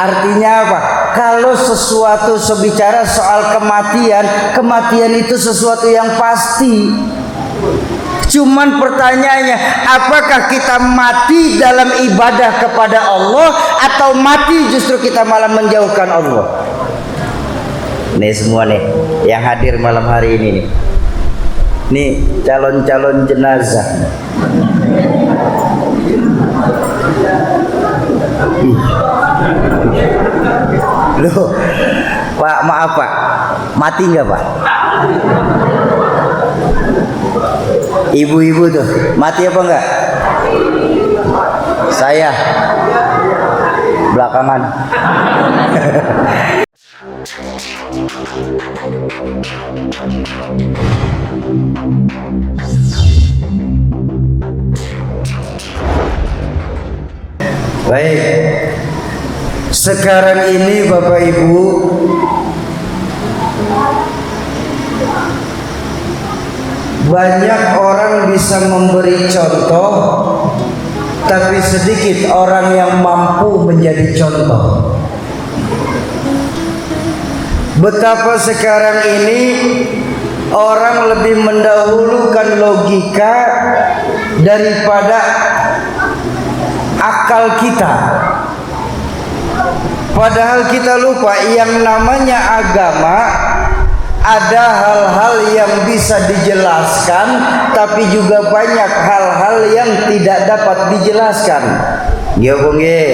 Artinya apa? Kalau sesuatu sebicara soal kematian, kematian itu sesuatu yang pasti. Cuman pertanyaannya, apakah kita mati dalam ibadah kepada Allah atau mati justru kita malah menjauhkan Allah? Nih semua nih yang hadir malam hari ini nih. Nih calon-calon jenazah. Loh, Pak, maaf Pak, mati nggak Pak? Ibu-ibu tuh mati apa enggak? Saya belakangan. Baik, sekarang ini Bapak Ibu, banyak orang bisa memberi contoh, tapi sedikit orang yang mampu menjadi contoh. Betapa sekarang ini orang lebih mendahulukan logika daripada akal kita. Padahal kita lupa yang namanya agama ada hal-hal yang bisa dijelaskan, tapi juga banyak hal-hal yang tidak dapat dijelaskan. Ya Bung ye.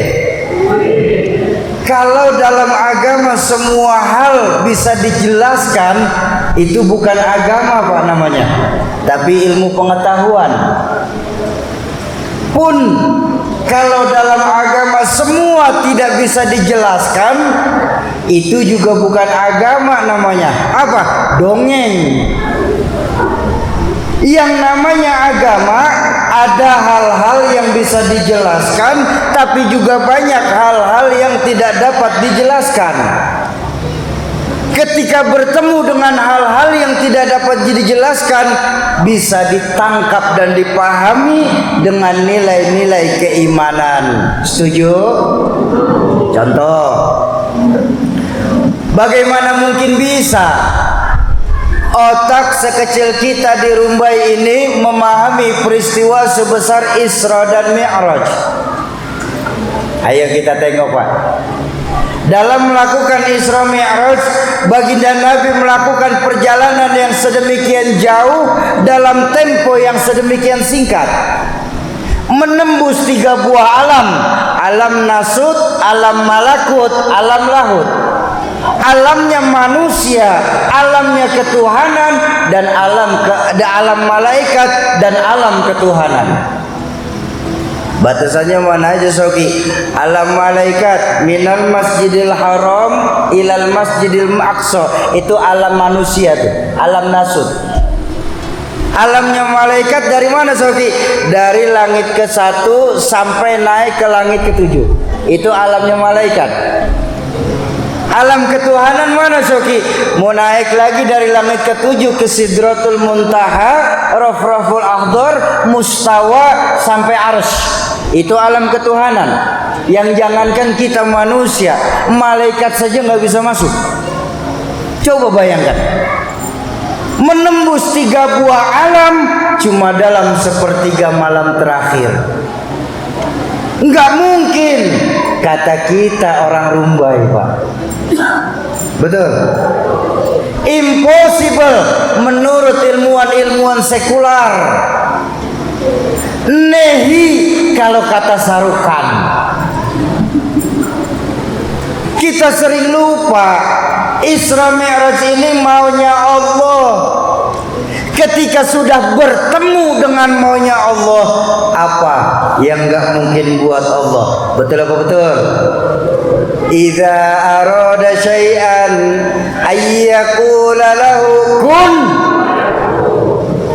Kalau dalam agama semua hal bisa dijelaskan, itu bukan agama Pak namanya, tapi ilmu pengetahuan. Pun kalau dalam agama semua tidak bisa dijelaskan, itu juga bukan agama namanya. Apa? Dongeng. Yang namanya agama ada hal-hal yang bisa dijelaskan, tapi juga banyak hal-hal yang tidak dapat dijelaskan. Ketika bertemu dengan hal-hal yang tidak dapat dijelaskan, bisa ditangkap dan dipahami dengan nilai-nilai keimanan. Setuju? Contoh, bagaimana mungkin bisa otak sekecil kita di Rumbai ini memahami peristiwa sebesar Isra dan Mi'raj? Ayo kita tengok Pak. Dalam melakukan Isra Mi'raj, baginda Nabi melakukan perjalanan yang sedemikian jauh dalam tempo yang sedemikian singkat, menembus 3 buah alam: alam nasut, alam malakut, alam lahut. Alamnya manusia, alamnya ketuhanan, dan alam malaikat dan alam ketuhanan. Batasannya mana aja Soki? Alam malaikat minal masjidil haram ilal masjidil aqsa, itu alam manusia tuh, alam nasut. Alamnya malaikat dari mana Soki? Dari langit ke-1 sampai naik ke langit ke-7, itu alamnya malaikat. Alam ketuhanan mana Soki? Mau naik lagi dari langit ke-7 ke Sidratul Muntaha, Rafraful Akhdar, Mustawa sampai Arsy. Itu alam ketuhanan. Yang jangankan kita manusia, malaikat saja nggak bisa masuk. Coba bayangkan, menembus 3 buah alam cuma dalam sepertiga malam terakhir. Nggak mungkin, kata kita orang Rumbai Pak. Betul? Impossible menurut ilmuwan-ilmuwan sekular. Nehi kalau kata Sarukan. Kita sering lupa Isra Mi'raj ini maunya Allah. Ketika sudah bertemu dengan maunya Allah, apa yang enggak mungkin buat Allah? Betul apa betul? Idza arada syai'an ayyaqula lahu kun.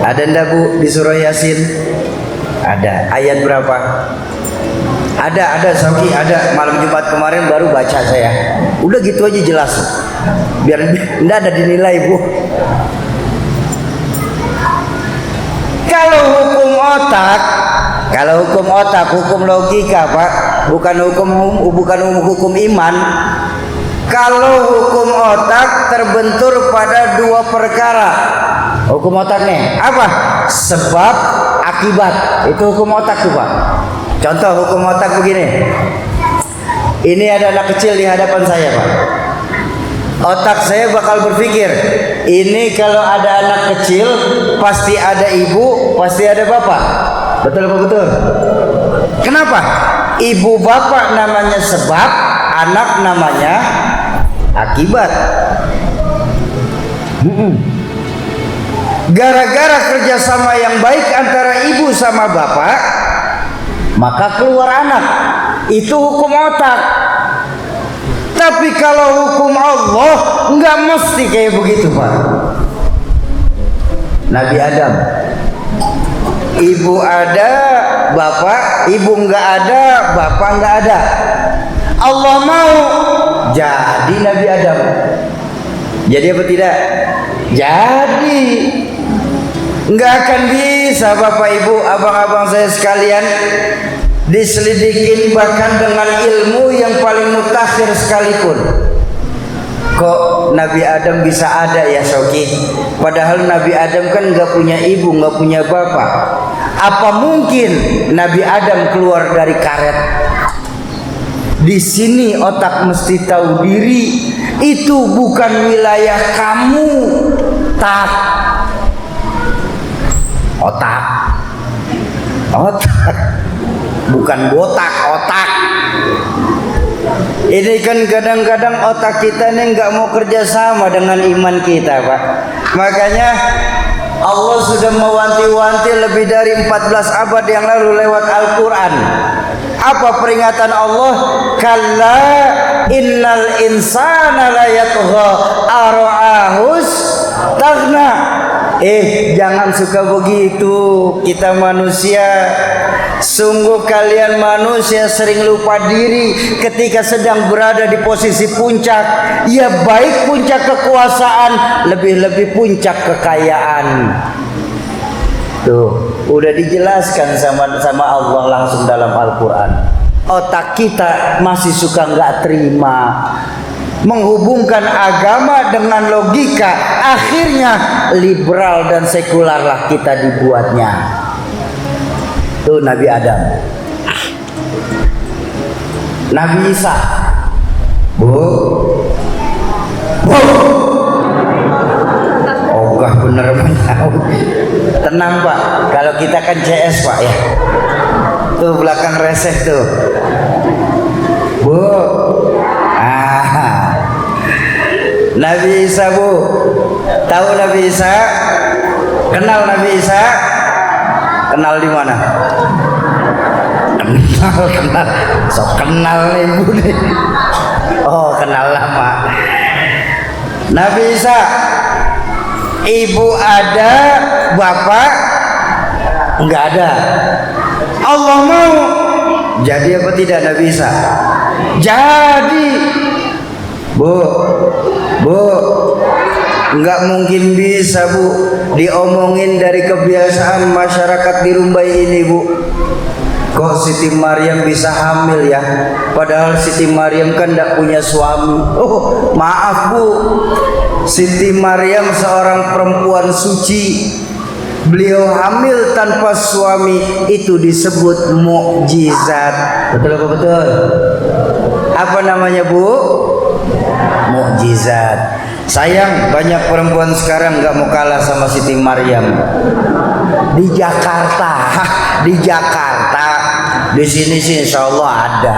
Ada enggak Bu di surah Yasin? Ada. Ayat berapa? Ada Soki, ada. Malam Jumat kemarin baru baca saya. Udah gitu aja jelas. Biar enggak ada dinilai Bu. Kalau hukum otak, hukum logika Pak, bukan hukum iman. Kalau hukum otak terbentur pada dua perkara. Hukum otak nih apa? Sebab akibat. Itu hukum otak tuh Pak. Contoh hukum otak begini. Ini ada anak kecil di hadapan saya Pak. Otak saya bakal berpikir, ini kalau ada anak kecil pasti ada ibu, pasti ada bapak. Betul apa betul? Kenapa? Ibu bapak namanya sebab, anak namanya akibat. Gara-gara kerjasama yang baik antara ibu sama bapak, maka keluar anak. Itu hukum otak. Tapi kalau hukum Allah nggak mesti kayak begitu Pak. Nabi Adam, ibu ada, bapak, ibu nggak ada, bapak nggak ada. Allah mau jadi Nabi Adam. Jadi apa tidak? Jadi. Nggak akan bisa Bapak Ibu, abang-abang saya sekalian, diselidikin bahkan dengan ilmu yang paling mutakhir sekalipun. Kok Nabi Adam bisa ada ya Soki? Padahal Nabi Adam kan nggak punya ibu, nggak punya bapak. Apa mungkin Nabi Adam keluar dari karet? Di sini otak mesti tahu diri. Itu bukan wilayah kamu. Otak. Bukan botak, otak. Ini kan kadang-kadang otak kita ini nggak mau kerja sama dengan iman kita Pak. Makanya Allah sudah mewanti-wanti lebih dari 14 abad yang lalu lewat Al-Quran. Apa peringatan Allah? Kalla innal insana la yatgha ara'ahus taghna. Jangan suka begitu. Kita manusia, sungguh kalian manusia sering lupa diri ketika sedang berada di posisi puncak. Ya baik puncak kekuasaan, lebih-lebih puncak kekayaan. Tuh, udah dijelaskan sama Allah langsung dalam Al-Quran. Otak kita masih suka nggak terima, menghubungkan agama dengan logika. Akhirnya liberal dan sekular lah kita dibuatnya. Tuh Nabi Adam, Nabi Isa, ogah bener menyaut. Tenang Pak, kalau kita kan CS Pak ya. Tuh belakang reseh tuh, Bu. Nabi Isa Bu, tahu Nabi Isa? Kenal Nabi Isa? Kenal di mana? Kenal. So kenal ibu nih. Oh kenal lama. Nabi Isa, ibu ada, bapak nggak ada. Allah mau jadi apa tidak Nabi Isa? Jadi Bu, nggak mungkin bisa Bu diomongin dari kebiasaan masyarakat di Rumbai ini Bu. Kok Siti Maryam bisa hamil ya? Padahal Siti Maryam kan tidak punya suami. Oh maaf Bu, Siti Maryam seorang perempuan suci. Beliau hamil tanpa suami, itu disebut mukjizat. Betul apa betul? Apa namanya Bu? Mukjizat. Sayang banyak perempuan sekarang nggak mau kalah sama Siti Maryam. Di Jakarta, di sini sih insya Allah ada.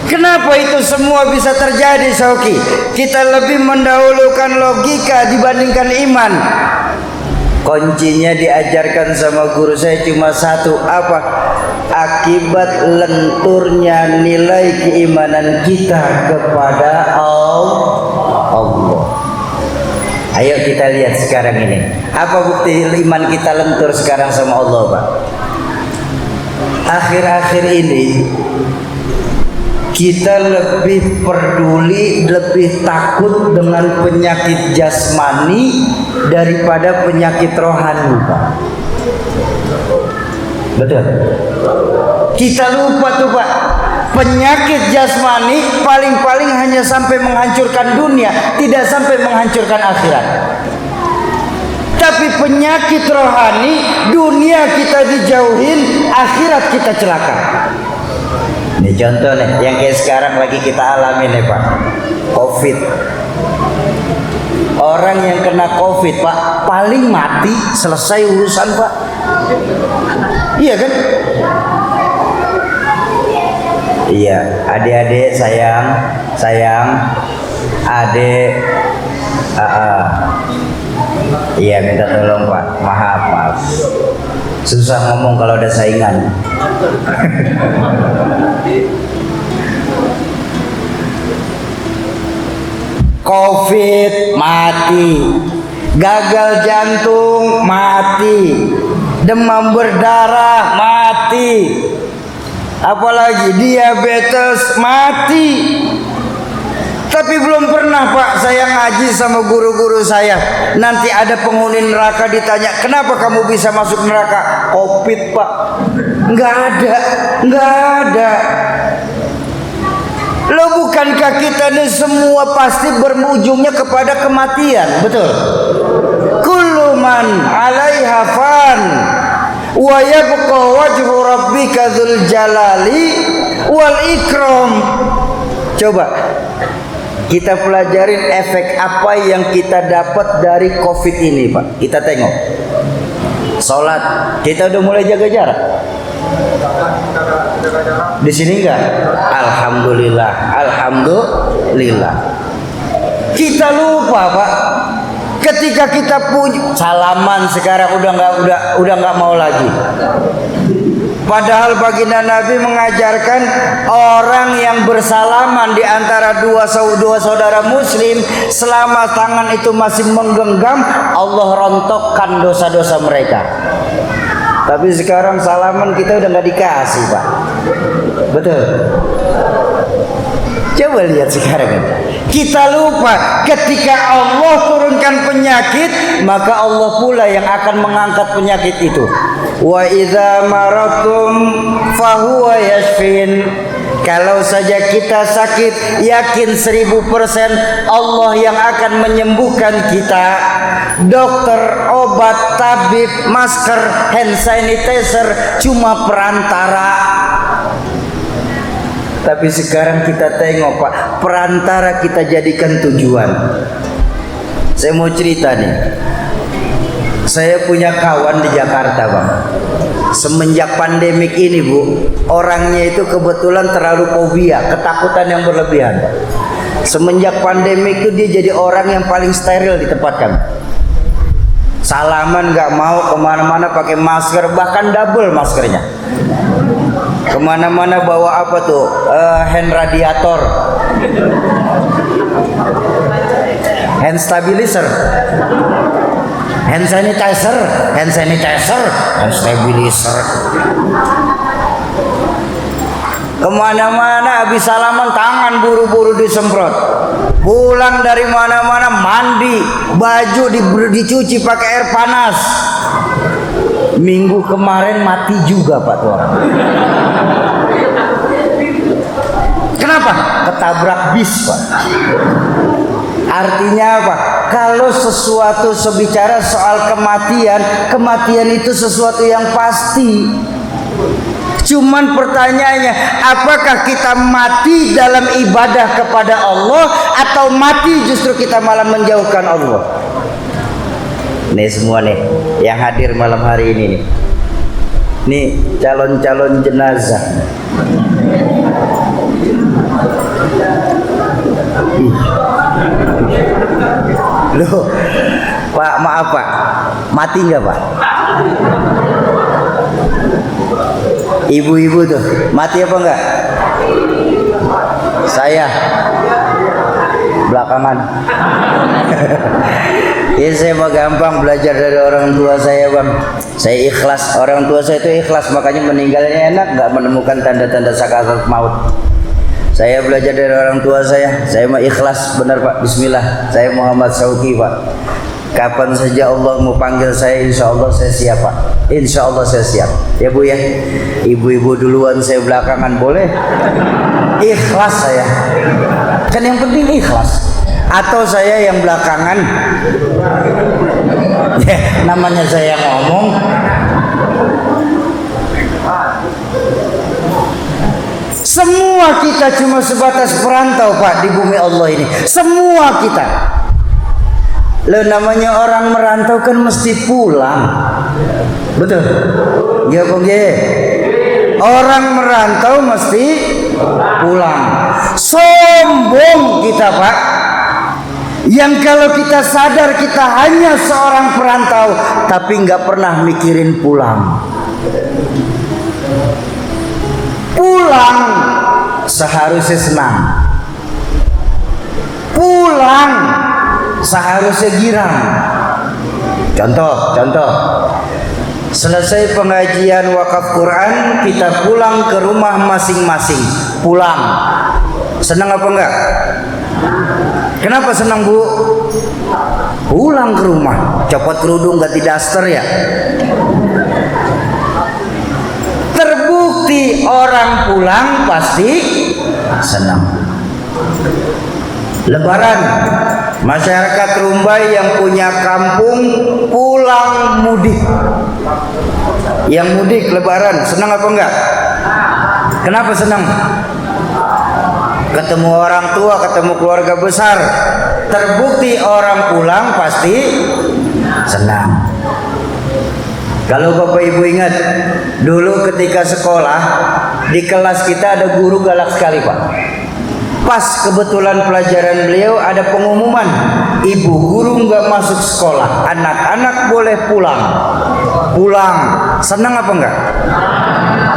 Kenapa itu semua bisa terjadi Sauki? Kita lebih mendahulukan logika dibandingkan iman. Kuncinya diajarkan sama guru saya cuma satu, apa? Akibat lenturnya nilai keimanan kita kepada Allah. Ayo kita lihat sekarang ini. Apa bukti iman kita lentur sekarang sama Allah Pak? Akhir-akhir ini kita lebih peduli, lebih takut dengan penyakit jasmani daripada penyakit rohani, Pak. Betul. Kita lupa tuh, Pak. Penyakit jasmani paling-paling hanya sampai menghancurkan dunia, tidak sampai menghancurkan akhirat. Tapi penyakit rohani, dunia kita dijauhin, akhirat kita celaka. Ini contoh nih, yang kayak sekarang lagi kita alami nih, Pak. Covid. Orang yang kena Covid, Pak, paling mati selesai urusan, Pak. Iya kan? Iya, adik-adik sayang, adik, iya minta tolong Pak, maaf, susah ngomong kalau ada saingan. Covid mati, gagal jantung mati, demam berdarah mati, apalagi diabetes mati. Tapi belum pernah, Pak, saya ngaji sama guru-guru saya, nanti ada penghuni neraka ditanya, kenapa kamu bisa masuk neraka? Covid, Pak. Nggak ada. Lo bukankah kita ini semua pasti berujungnya kepada kematian, betul? Kullu man 'alaiha fan wa yabqa wajhu rabbika dzul jalali wal ikram. Coba kita pelajarin efek apa yang kita dapat dari Covid ini, Pak. Kita tengok. Salat, kita udah mulai jaga jarak. Di sini enggak? Alhamdulillah. Kita lupa, Pak. Ketika kita punya salaman sekarang udah nggak mau lagi. Padahal baginda Nabi mengajarkan orang yang bersalaman di antara dua saudara muslim, selama tangan itu masih menggenggam, Allah rontokkan dosa-dosa mereka. Tapi sekarang salaman kita udah nggak dikasih, Pak. Betul. Coba lihat sekarang. Kita lupa ketika Allah turunkan penyakit, maka Allah pula yang akan mengangkat penyakit itu. Wa idza maratum fahuwa yashfin. Kalau saja kita sakit, yakin 1000% Allah yang akan menyembuhkan kita. Dokter, obat, tabib, masker, hand sanitizer cuma perantara. Tapi sekarang kita tengok, Pak, perantara kita jadikan tujuan. Saya mau cerita nih. Saya punya kawan di Jakarta, Bang. Semenjak pandemik ini, Bu, orangnya itu kebetulan terlalu fobia, ketakutan yang berlebihan. Semenjak pandemik itu dia jadi orang yang paling steril di tempat kami. Salaman nggak mau, kemana-mana pakai masker, bahkan double maskernya. Kemana-mana bawa apa tuh? Hand radiator, hand stabilizer, hand sanitizer, hand stabilizer. Kemana-mana habis salaman tangan buru-buru disemprot. Pulang dari mana-mana mandi, baju dicuci pakai air panas. Minggu kemarin mati juga, Pak, tuh orang. Kenapa? Ketabrak bis, Pak. Artinya apa? Kalau sesuatu sebicara soal kematian itu sesuatu yang pasti. Cuman pertanyaannya, apakah kita mati dalam ibadah kepada Allah atau mati justru kita malah menjauhkan Allah? Nih semua nih yang hadir malam hari ini nih. Nih calon-calon jenazah. Loh, Pak, maaf Pak, mati nggak Pak? Ibu-ibu tuh mati apa enggak? Saya belakangan. Ya saya mah gampang belajar dari orang tua saya, Bang. Saya ikhlas, orang tua saya itu ikhlas, makanya meninggalnya enak, nggak menemukan tanda-tanda sakaratul maut. Saya belajar dari orang tua saya mah ikhlas benar Pak. Bismillah, saya Muhammad Sauki Pak. Kapan saja Allah mau panggil saya, insya Allah saya siap Pak. Insya Allah saya siap. Ya Bu ya. Ibu-ibu duluan, saya belakangan boleh. Ikhlas saya. Kan yang penting ikhlas. Atau saya yang belakangan. Ya, namanya saya ngomong. Semua kita cuma sebatas perantau Pak di bumi Allah ini. Semua kita. Lo namanya orang merantau kan mesti pulang. Betul? Ya Bang Ye. Orang merantau mesti pulang. Sombong kita Pak. Yang kalau kita sadar kita hanya seorang perantau, tapi nggak pernah mikirin pulang. Pulang seharusnya senang. Pulang seharusnya girang. Contoh. Selesai pengajian wakaf Quran, kita pulang ke rumah masing-masing. Pulang. Senang apa enggak? Kenapa senang Bu? Pulang ke rumah. Copot kerudung ganti daster ya. Terbukti orang pulang pasti senang. Lebaran, masyarakat Rumbai yang punya kampung pulang mudik. Yang mudik Lebaran senang apa enggak? Kenapa senang? Ketemu orang tua, ketemu keluarga besar. Terbukti orang pulang pasti senang. Kalau Bapak Ibu ingat, dulu ketika sekolah, di kelas kita ada guru galak sekali Pak. Pas kebetulan pelajaran beliau ada pengumuman, ibu guru nggak masuk sekolah, anak-anak boleh pulang. Pulang, senang apa enggak?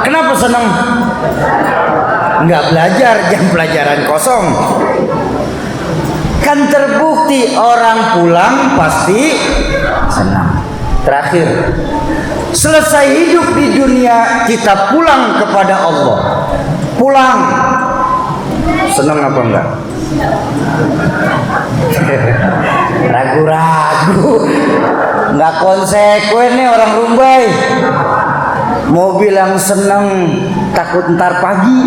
Kenapa senang? Nggak belajar, jam pelajaran kosong. Kan terbukti orang pulang pasti senang. Terakhir, selesai hidup di dunia kita pulang kepada Allah. Pulang, senang apa enggak? Ragu-ragu, nggak konsekuen nih orang Rumbai. Mau bilang senang, takut ntar pagi.